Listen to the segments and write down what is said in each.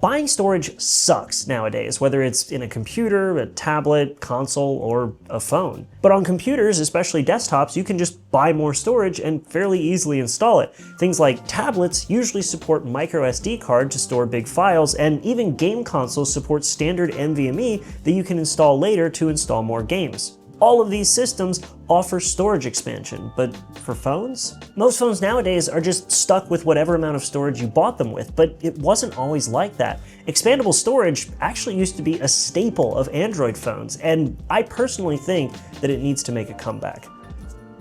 Buying storage sucks nowadays, whether it's in a computer, a tablet, console, or a phone. But on computers, especially desktops, you can just buy more storage and fairly easily install it. Things like tablets usually support microSD card to store big files, and even game consoles support standard NVMe that you can install later to install more games. All of these systems offer storage expansion, but for phones? Most phones nowadays are just stuck with whatever amount of storage you bought them with, but it wasn't always like that. Expandable storage actually used to be a staple of Android phones, and I personally think that it needs to make a comeback.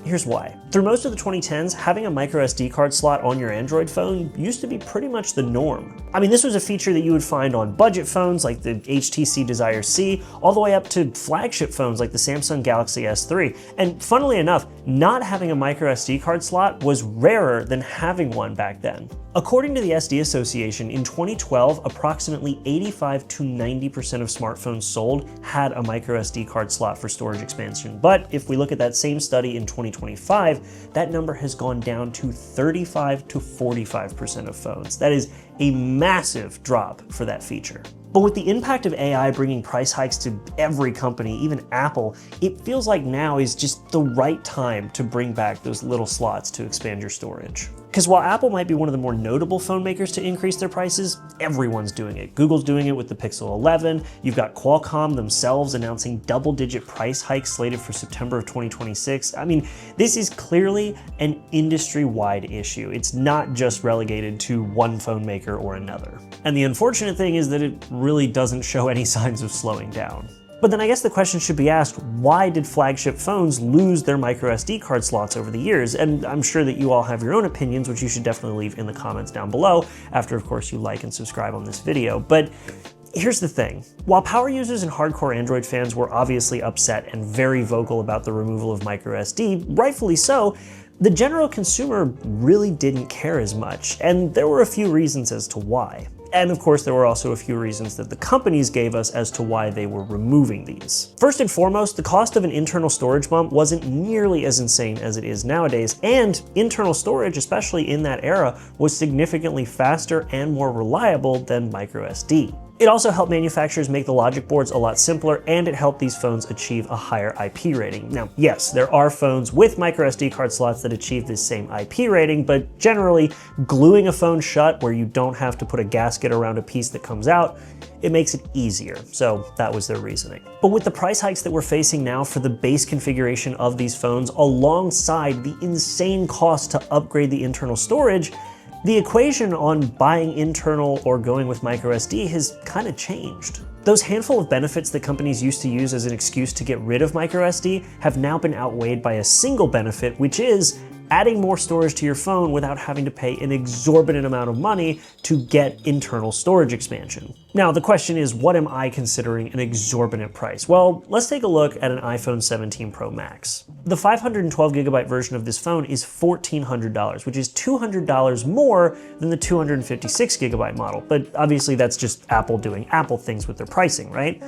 Here's why. Through most of the 2010s, having a microSD card slot on your Android phone used to be pretty much the norm. I mean, this was a feature that you would find on budget phones like the HTC Desire C, all the way up to flagship phones like the Samsung Galaxy S3. And funnily enough, not having a microSD card slot was rarer than having one back then. According to the SD Association, in 2012, approximately 85 to 90% of smartphones sold had a microSD card slot for storage expansion. But if we look at that same study in 2025, that number has gone down to 35 to 45% of phones. That is a massive drop for that feature. But with the impact of AI bringing price hikes to every company, even Apple, it feels like now is just the right time to bring back those little slots to expand your storage. Because while Apple might be one of the more notable phone makers to increase their prices, everyone's doing it. Google's doing it with the Pixel 11. You've got Qualcomm themselves announcing double-digit price hikes slated for September of 2026. I mean, this is clearly an industry-wide issue. It's not just relegated to one phone maker or another. And the unfortunate thing is that it really doesn't show any signs of slowing down. But then I guess the question should be asked, why did flagship phones lose their microSD card slots over the years? And I'm sure that you all have your own opinions, which you should definitely leave in the comments down below, after of course you like and subscribe on this video. But here's the thing. While power users and hardcore Android fans were obviously upset and very vocal about the removal of microSD, rightfully so, the general consumer really didn't care as much, and there were a few reasons as to why. And of course, there were also a few reasons that the companies gave us as to why they were removing these. First and foremost, the cost of an internal storage bump wasn't nearly as insane as it is nowadays, and internal storage, especially in that era, was significantly faster and more reliable than microSD. It also helped manufacturers make the logic boards a lot simpler, and it helped these phones achieve a higher IP rating. Now, yes, there are phones with microSD card slots that achieve this same IP rating, but generally, gluing a phone shut where you don't have to put a gasket around a piece that comes out, it makes it easier. So that was their reasoning. But with the price hikes that we're facing now for the base configuration of these phones, alongside the insane cost to upgrade the internal storage, the equation on buying internal or going with microSD has kind of changed. Those handful of benefits that companies used to use as an excuse to get rid of microSD have now been outweighed by a single benefit, which is adding more storage to your phone without having to pay an exorbitant amount of money to get internal storage expansion. Now, the question is, what am I considering an exorbitant price? Well, let's take a look at an iPhone 17 Pro Max. The 512GB version of this phone is $1,400, which is $200 more than the 256GB model. But obviously that's just Apple doing Apple things with their pricing, right?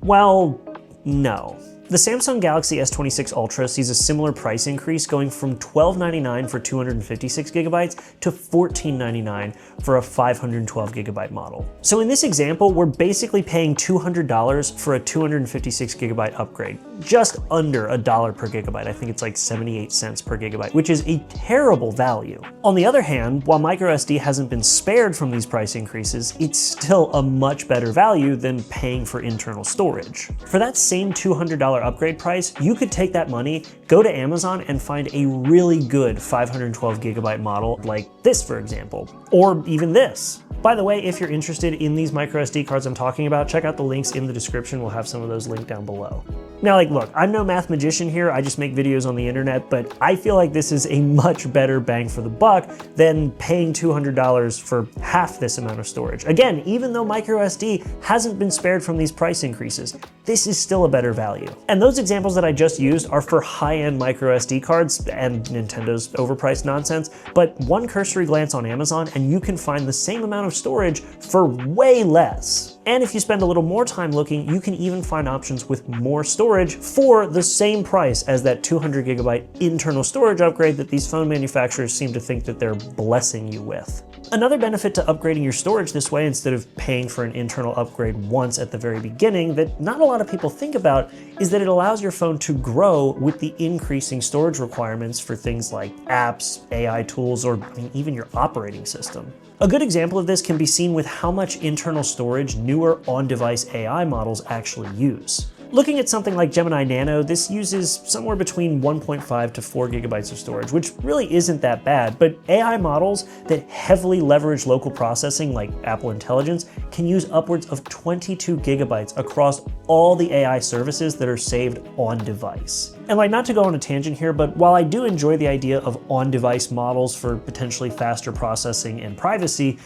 Well, no. The Samsung Galaxy S26 Ultra sees a similar price increase, going from $1,299 for 256GB to $1,499 for a 512GB model. So in this example, we're basically paying $200 for a 256GB upgrade, just under $1 per gigabyte. I think it's like 78 cents per gigabyte, which is a terrible value. On the other hand, while microSD hasn't been spared from these price increases, it's still a much better value than paying for internal storage. For that same $200 upgrade price, you could take that money, go to Amazon, and find a really good 512GB model like this, for example, or even this. By the way, if you're interested in these microSD cards I'm talking about, check out the links in the description. We'll have some of those linked down below. Now, look, I'm no math magician here. I just make videos on the internet, but I feel like this is a much better bang for the buck than paying $200 for half this amount of storage. Again, even though microSD hasn't been spared from these price increases, this is still a better value. And those examples that I just used are for high-end microSD cards and Nintendo's overpriced nonsense, but one cursory glance on Amazon and you can find the same amount of storage for way less. And if you spend a little more time looking, you can even find options with more storage for the same price as that 200 gigabyte internal storage upgrade that these phone manufacturers seem to think that they're blessing you with. Another benefit to upgrading your storage this way, instead of paying for an internal upgrade once at the very beginning, that not a lot of people think about, is that it allows your phone to grow with the increasing storage requirements for things like apps, AI tools, or even your operating system. A good example of this can be seen with how much internal storage newer on-device AI models actually use. Looking at something like Gemini Nano, this uses somewhere between 1.5 to 4 gigabytes of storage, which really isn't that bad, but AI models that heavily leverage local processing like Apple Intelligence can use upwards of 22 gigabytes across all the AI services that are saved on device. And not to go on a tangent here, but while I do enjoy the idea of on-device models for potentially faster processing and privacy,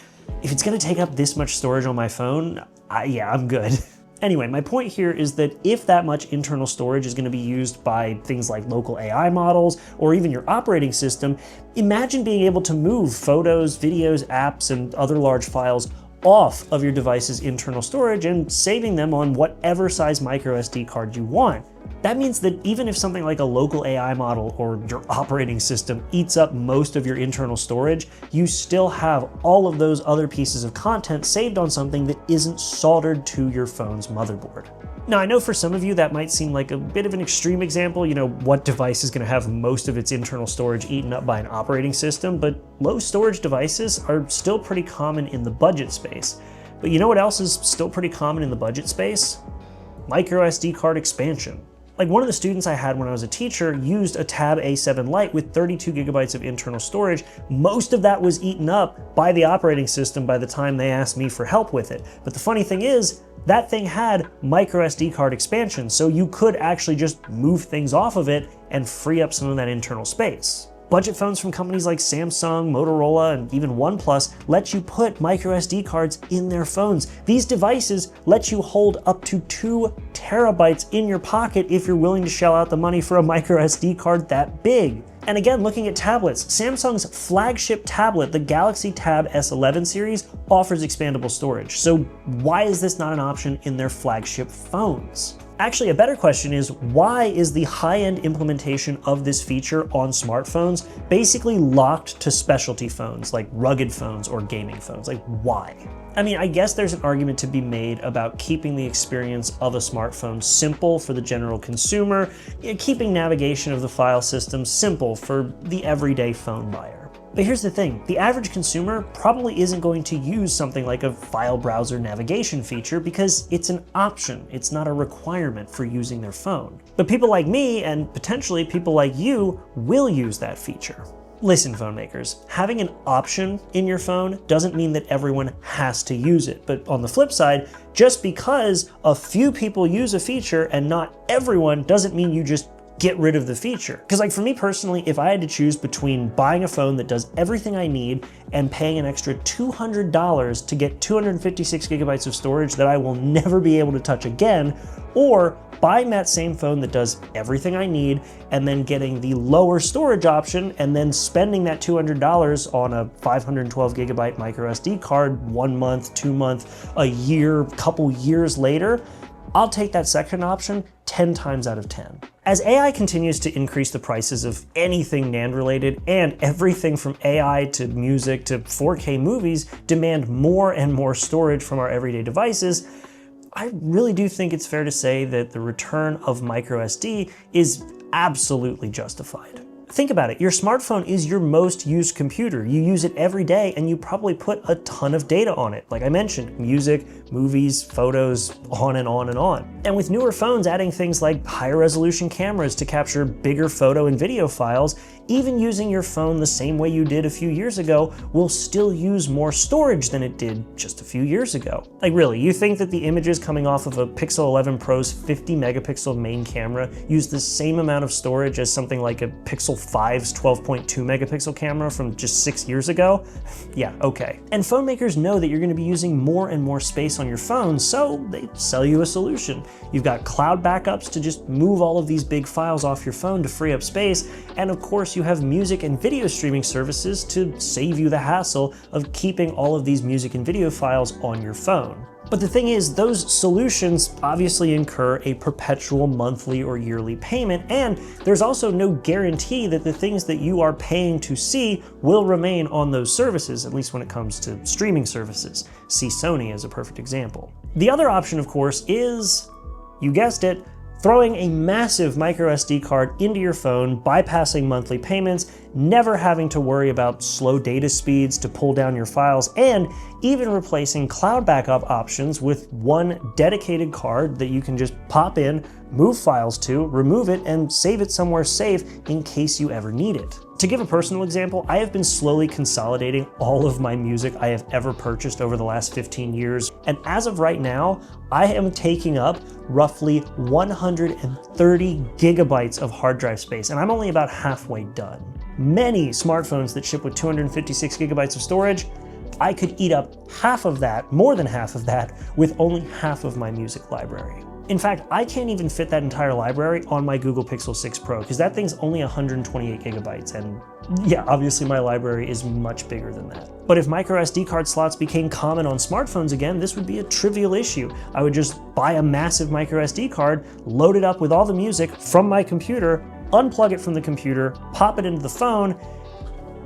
if it's gonna take up this much storage on my phone, yeah, I'm good. Anyway, my point here is that if that much internal storage is going to be used by things like local AI models or even your operating system, imagine being able to move photos, videos, apps, and other large files off of your device's internal storage and saving them on whatever size microSD card you want. That means that even if something like a local AI model or your operating system eats up most of your internal storage, you still have all of those other pieces of content saved on something that isn't soldered to your phone's motherboard. Now, I know for some of you that might seem like a bit of an extreme example, what device is going to have most of its internal storage eaten up by an operating system, but low storage devices are still pretty common in the budget space. But you know what else is still pretty common in the budget space? microSD card expansion. Like, one of the students I had when I was a teacher used a Tab A7 Lite with 32 gigabytes of internal storage. Most of that was eaten up by the operating system by the time they asked me for help with it. But the funny thing is, that thing had microSD card expansion, so you could actually just move things off of it and free up some of that internal space. Budget phones from companies like Samsung, Motorola, and even OnePlus let you put microSD cards in their phones. These devices let you hold up to 2 terabytes in your pocket if you're willing to shell out the money for a microSD card that big. And again, looking at tablets, Samsung's flagship tablet, the Galaxy Tab S11 series, offers expandable storage. So why is this not an option in their flagship phones? Actually, a better question is, why is the high-end implementation of this feature on smartphones basically locked to specialty phones, like rugged phones or gaming phones? Like, why? I mean, I guess there's an argument to be made about keeping the experience of a smartphone simple for the general consumer, keeping navigation of the file system simple for the everyday phone buyer. But here's the thing, the average consumer probably isn't going to use something like a file browser navigation feature because it's an option, it's not a requirement for using their phone. But people like me, and potentially people like you, will use that feature. Listen, phone makers, having an option in your phone doesn't mean that everyone has to use it. But on the flip side, just because a few people use a feature and not everyone doesn't mean you just get rid of the feature. Because for me personally, if I had to choose between buying a phone that does everything I need and paying an extra $200 to get 256 gigabytes of storage that I will never be able to touch again, or buying that same phone that does everything I need and then getting the lower storage option and then spending that $200 on a 512 gigabyte microSD card 1 month, 2 months, a year, couple years later, I'll take that second option 10 times out of 10. As AI continues to increase the prices of anything NAND related, and everything from AI to music to 4K movies demand more and more storage from our everyday devices, I really do think it's fair to say that the return of microSD is absolutely justified. Think about it, your smartphone is your most used computer. You use it every day and you probably put a ton of data on it. Like I mentioned, music, movies, photos, on and on and on. And with newer phones adding things like higher resolution cameras to capture bigger photo and video files, even using your phone the same way you did a few years ago will still use more storage than it did just a few years ago. Like really, you think that the images coming off of a Pixel 11 Pro's 50 megapixel main camera use the same amount of storage as something like a Pixel 5's 12.2 megapixel camera from just 6 years ago? Yeah, okay. And phone makers know that you're going to be using more and more space on your phone, so they sell you a solution. You've got cloud backups to just move all of these big files off your phone to free up space, and of course you have music and video streaming services to save you the hassle of keeping all of these music and video files on your phone. But the thing is, those solutions obviously incur a perpetual monthly or yearly payment, and there's also no guarantee that the things that you are paying to see will remain on those services, at least when it comes to streaming services. See Sony as a perfect example. The other option, of course, is, you guessed it, throwing a massive microSD card into your phone, bypassing monthly payments, never having to worry about slow data speeds to pull down your files, and even replacing cloud backup options with one dedicated card that you can just pop in, move files to, remove it, and save it somewhere safe in case you ever need it. To give a personal example, I have been slowly consolidating all of my music I have ever purchased over the last 15 years, and as of right now, I am taking up roughly 130 gigabytes of hard drive space, and I'm only about halfway done. Many smartphones that ship with 256 gigabytes of storage, I could eat up half of that, more than half of that, with only half of my music library. In fact, I can't even fit that entire library on my Google Pixel 6 Pro, because that thing's only 128 gigabytes, and yeah, obviously my library is much bigger than that. But if microSD card slots became common on smartphones again, this would be a trivial issue. I would just buy a massive microSD card, load it up with all the music from my computer, unplug it from the computer, pop it into the phone,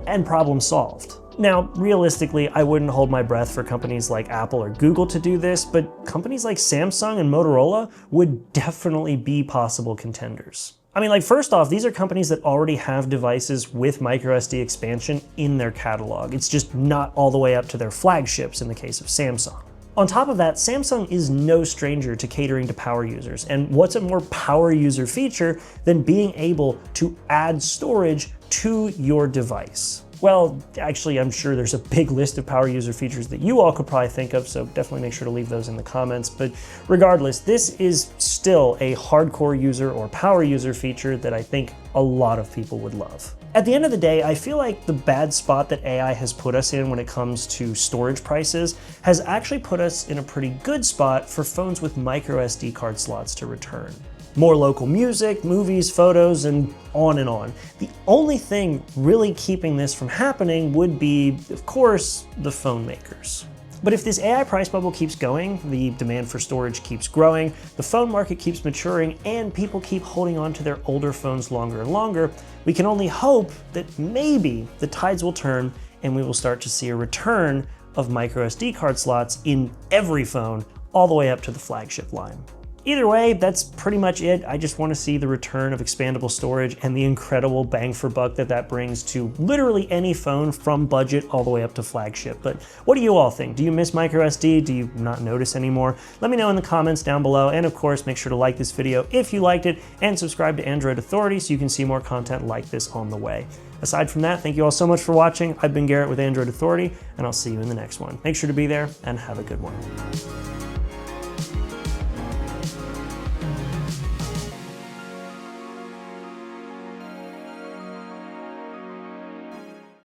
and problem solved. Now, realistically, I wouldn't hold my breath for companies like Apple or Google to do this, but companies like Samsung and Motorola would definitely be possible contenders. I mean, like, first off, these are companies that already have devices with microSD expansion in their catalog. It's just not all the way up to their flagships in the case of Samsung. On top of that, Samsung is no stranger to catering to power users, and what's a more power user feature than being able to add storage to your device? Well, actually, I'm sure there's a big list of power user features that you all could probably think of, so definitely make sure to leave those in the comments. But regardless, this is still a hardcore user or power user feature that I think a lot of people would love. At the end of the day, I feel like the bad spot that AI has put us in when it comes to storage prices has actually put us in a pretty good spot for phones with microSD card slots to return. More local music, movies, photos, and on and on. The only thing really keeping this from happening would be, of course, the phone makers. But if this AI price bubble keeps going, the demand for storage keeps growing, the phone market keeps maturing, and people keep holding on to their older phones longer and longer, we can only hope that maybe the tides will turn and we will start to see a return of microSD card slots in every phone, all the way up to the flagship line. Either way, that's pretty much it. I just want to see the return of expandable storage and the incredible bang for buck that that brings to literally any phone from budget all the way up to flagship. But what do you all think? Do you miss microSD? Do you not notice anymore? Let me know in the comments down below. And of course, make sure to like this video if you liked it and subscribe to Android Authority so you can see more content like this on the way. Aside from that, thank you all so much for watching. I've been Garrett with Android Authority, and I'll see you in the next one. Make sure to be there and have a good one.